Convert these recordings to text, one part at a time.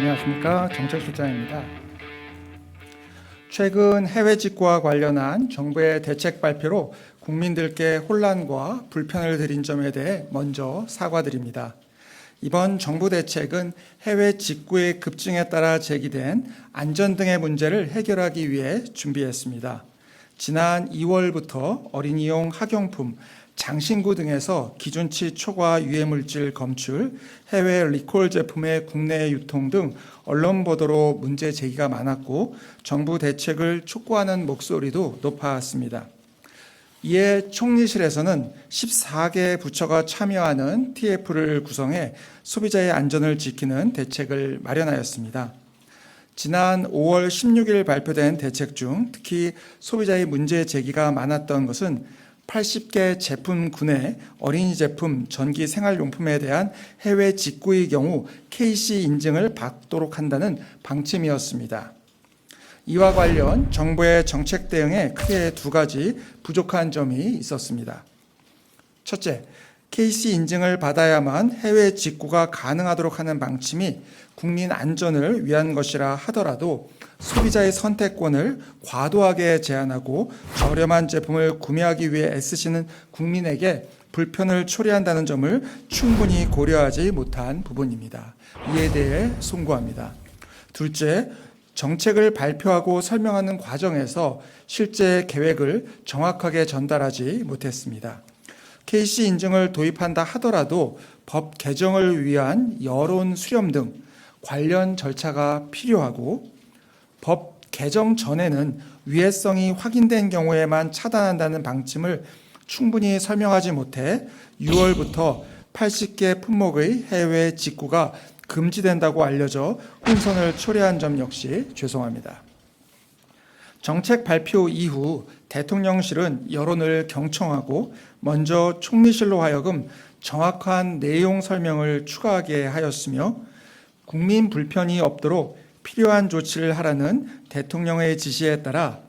안녕하십니까. 정책실장입니다. 최근 해외 직구와 관련한 정부의 대책 발표로 국민들께 혼란과 불편을 드린 점에 대해 먼저 사과드립니다. 이번 정부 대책은 해외 직구의 급증에 따라 제기된 안전 등의 문제를 해결하기 위해 준비했습니다. 지난 2월부터 어린이용 학용품, 장신구 등에서 기준치 초과 유해물질 검출, 해외 리콜 제품의 국내 유통 등 언론 보도로 문제 제기가 많았고 정부 대책을 촉구하는 목소리도 높았습니다. 이에 총리실에서는 14개 부처가 참여하는 TF를 구성해 소비자의 안전을 지키는 대책을 마련하였습니다. 지난 5월 16일 발표된 대책 중 특히 소비자의 문제 제기가 많았던 것은 80개 제품군의 어린이 제품, 전기 생활용품에 대한 해외 직구의 경우 KC 인증을 받도록 한다는 방침이었습니다. 이와 관련 정부의 정책 대응에 크게 두 가지 부족한 점이 있었습니다. 첫째, KC 인증을 받아야만 해외 직구가 가능하도록 하는 방침이 국민 안전을 위한 것이라 하더라도 소비자의 선택권을 과도하게 제한하고 저렴한 제품을 구매하기 위해 애쓰시는 국민에게 불편을 초래한다는 점을 충분히 고려하지 못한 부분입니다. 이에 대해 송구합니다. 둘째, 정책을 발표하고 설명하는 과정에서 실제 계획을 정확하게 전달하지 못했습니다. KC 인증을 도입한다 하더라도 법 개정을 위한 여론 수렴 등 관련 절차가 필요하고 법 개정 전에는 위해성이 확인된 경우에만 차단한다는 방침을 충분히 설명하지 못해 6월부터 80개 품목의 해외 직구가 금지된다고 알려져 혼선을 초래한 점 역시 죄송합니다. 정책 발표 이후 대통령실은 여론을 경청하고 먼저 총리실로 하여금 정확한 내용 설명을 추가하게 하였으며 국민 불편이 없도록 필요한 조치를 하라는 대통령의 지시에 따라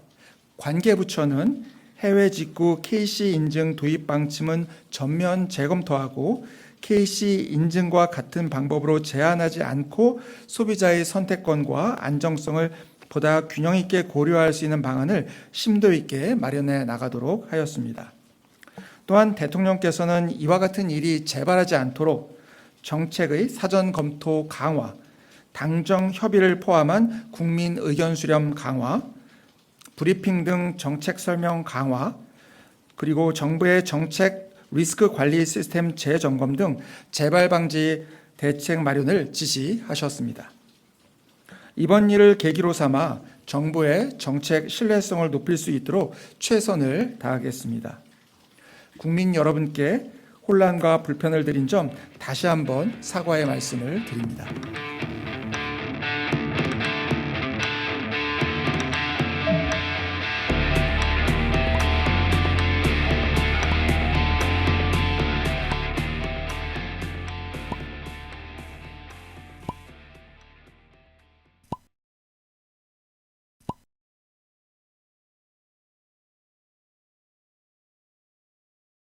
관계부처는 해외 직구 KC 인증 도입 방침은 전면 재검토하고 KC 인증과 같은 방법으로 제한하지 않고 소비자의 선택권과 안정성을 보다 균형 있게 고려할 수 있는 방안을 심도 있게 마련해 나가도록 하였습니다. 또한 대통령께서는 이와 같은 일이 재발하지 않도록 정책의 사전 검토 강화, 당정 협의를 포함한 국민 의견 수렴 강화, 브리핑 등 정책 설명 강화, 그리고 정부의 정책 리스크 관리 시스템 재점검 등 재발 방지 대책 마련을 지시하셨습니다. 이번 일을 계기로 삼아 정부의 정책 신뢰성을 높일 수 있도록 최선을 다하겠습니다. 국민 여러분께 혼란과 불편을 드린 점 다시 한번 사과의 말씀을 드립니다.